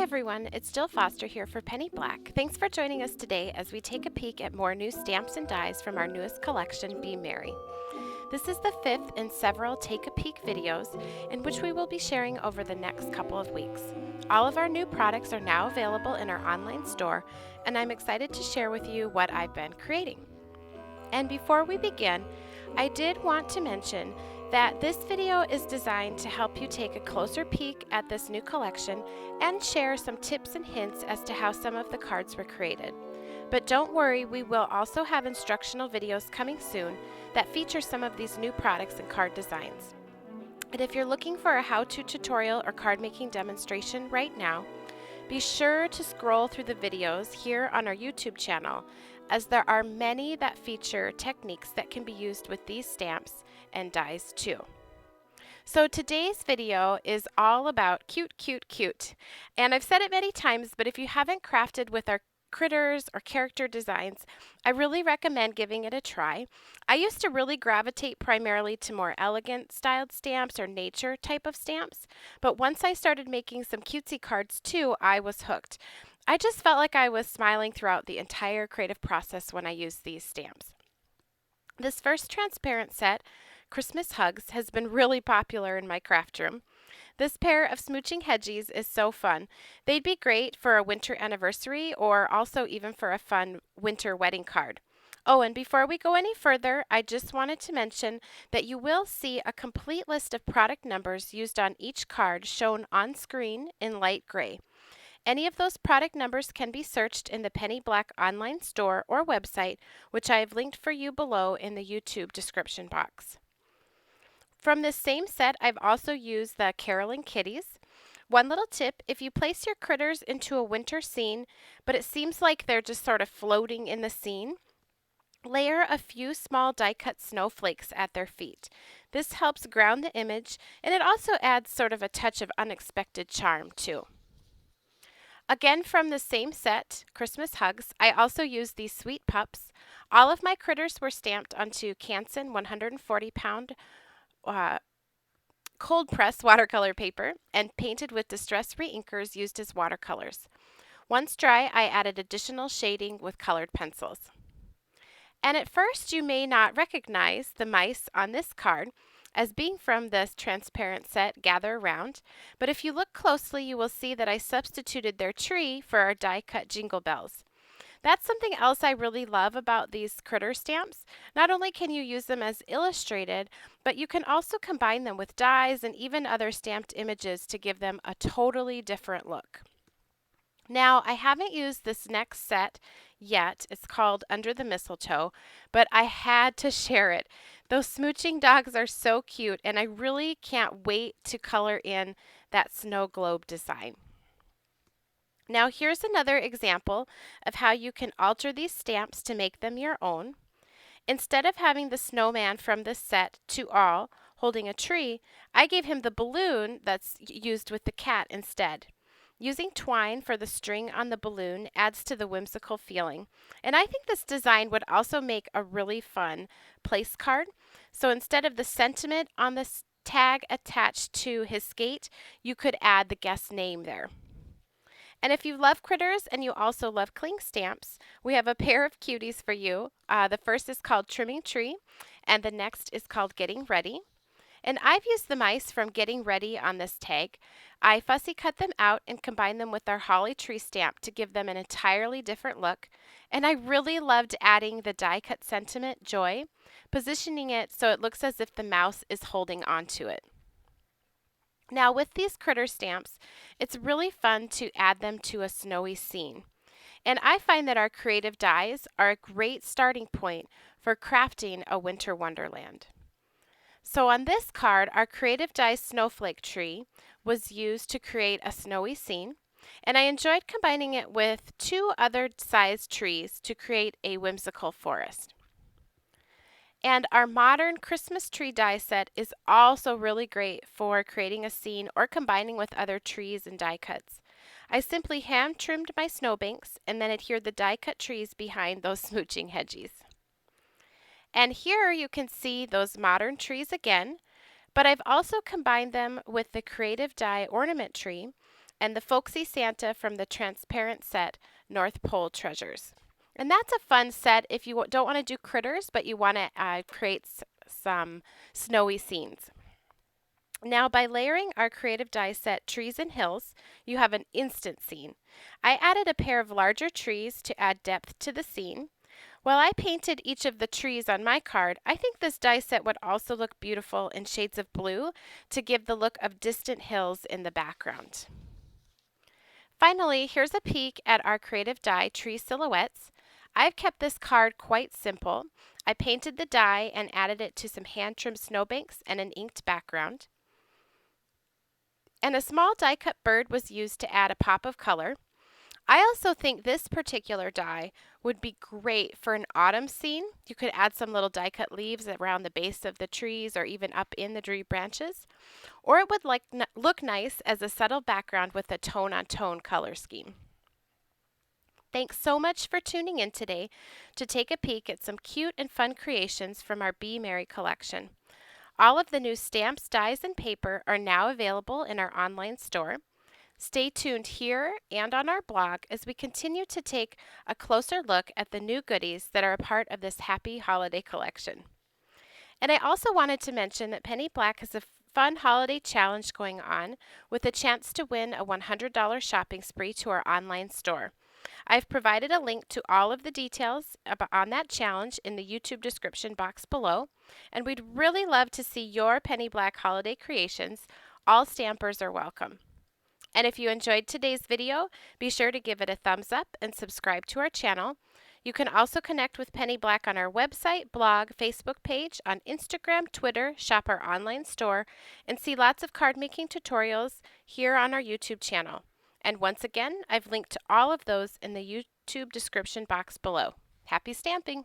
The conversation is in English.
everyone, it's Jill Foster here for Penny Black. Thanks for joining us today as we take a peek at more new stamps and dies from our newest collection, Be Merry. This is the fifth in several Take a Peek videos in which we will be sharing over the next couple of weeks. All of our new products are now available in our online store, and I'm excited to share with you what I've been creating. And before we begin, I did want to mention that this video is designed to help you take a closer peek at this new collection and share some tips and hints as to how some of the cards were created. But don't worry, we will also have instructional videos coming soon that feature some of these new products and card designs. And if you're looking for a how-to tutorial or card making demonstration right now, be sure to scroll through the videos here on our YouTube channel, as there are many that feature techniques that can be used with these stamps and dies too. So today's video is all about cute, cute, cute. And I've said it many times, but if you haven't crafted with our critters or character designs, I really recommend giving it a try. I used to really gravitate primarily to more elegant styled stamps or nature type of stamps, but once I started making some cutesy cards too, I was hooked. I just felt like I was smiling throughout the entire creative process when I used these stamps. This first transparent set, Christmas Hugs, has been really popular in my craft room. This pair of smooching hedgies is so fun. They'd be great for a winter anniversary or also even for a fun winter wedding card. Oh, and before we go any further, I just wanted to mention that you will see a complete list of product numbers used on each card shown on screen in light gray. Any of those product numbers can be searched in the Penny Black online store or website, which I have linked for you below in the YouTube description box. From this same set, I've also used the Caroling Kitties. One little tip, if you place your critters into a winter scene, but it seems like they're just sort of floating in the scene, layer a few small die-cut snowflakes at their feet. This helps ground the image, and it also adds sort of a touch of unexpected charm too. Again, from the same set, Christmas Hugs, I also used these sweet pups. All of my critters were stamped onto Canson 140-pound cold press watercolor paper and painted with Distress Reinkers used as watercolors. Once dry, I added additional shading with colored pencils. And at first, you may not recognize the mice on this card as being from this transparent set, Gather Around, but if you look closely, you will see that I substituted their tree for our die-cut Jingle Bells. That's something else I really love about these critter stamps. Not only can you use them as illustrated, but you can also combine them with dies and even other stamped images to give them a totally different look. Now, I haven't used this next set yet. It's called Under the Mistletoe, but I had to share it. Those smooching dogs are so cute, and I really can't wait to color in that snow globe design. Now, here's another example of how you can alter these stamps to make them your own. Instead of having the snowman from this set to all holding a tree, I gave him the balloon that's used with the cat instead. Using twine for the string on the balloon adds to the whimsical feeling. And I think this design would also make a really fun place card. So instead of the sentiment on this tag attached to his skate, you could add the guest name there. And if you love critters and you also love cling stamps, we have a pair of cuties for you. The first is called Trimming Tree, and the next is called Getting Ready. And I've used the mice from Getting Ready on this tag. I fussy cut them out and combined them with our holly tree stamp to give them an entirely different look. And I really loved adding the die cut sentiment, Joy, positioning it so it looks as if the mouse is holding onto it. Now with these critter stamps, it's really fun to add them to a snowy scene. And I find that our creative dies are a great starting point for crafting a winter wonderland. So on this card, our Creative Dies Snowflake Tree was used to create a snowy scene, and I enjoyed combining it with two other sized trees to create a whimsical forest. And our modern Christmas tree die set is also really great for creating a scene or combining with other trees and die cuts. I simply hand trimmed my snowbanks and then adhered the die cut trees behind those smooching hedgies. And here you can see those modern trees again, but I've also combined them with the Creative Die Ornament Tree and the Folksy Santa from the transparent set North Pole Treasures. And that's a fun set if you don't want to do critters, but you want to create some snowy scenes. Now, by layering our creative die set Trees and Hills, you have an instant scene. I added a pair of larger trees to add depth to the scene. While I painted each of the trees on my card, I think this die set would also look beautiful in shades of blue to give the look of distant hills in the background. Finally, here's a peek at our creative die tree silhouettes. I've kept this card quite simple. I painted the die and added it to some hand-trimmed snowbanks and an inked background. And a small die-cut bird was used to add a pop of color. I also think this particular die would be great for an autumn scene. You could add some little die-cut leaves around the base of the trees or even up in the tree branches. Or it would look nice as a subtle background with a tone-on-tone color scheme. Thanks so much for tuning in today to take a peek at some cute and fun creations from our Be Merry collection. All of the new stamps, dies, and paper are now available in our online store. Stay tuned here and on our blog as we continue to take a closer look at the new goodies that are a part of this happy holiday collection. And I also wanted to mention that Penny Black has a fun holiday challenge going on with a chance to win a $100 shopping spree to our online store. I've provided a link to all of the details on that challenge in the YouTube description box below, and we'd really love to see your Penny Black holiday creations. All stampers are welcome. And if you enjoyed today's video, be sure to give it a thumbs up and subscribe to our channel. You can also connect with Penny Black on our website, blog, Facebook page, on Instagram, Twitter, shop our online store, and see lots of card making tutorials here on our YouTube channel. And once again, I've linked to all of those in the YouTube description box below. Happy stamping!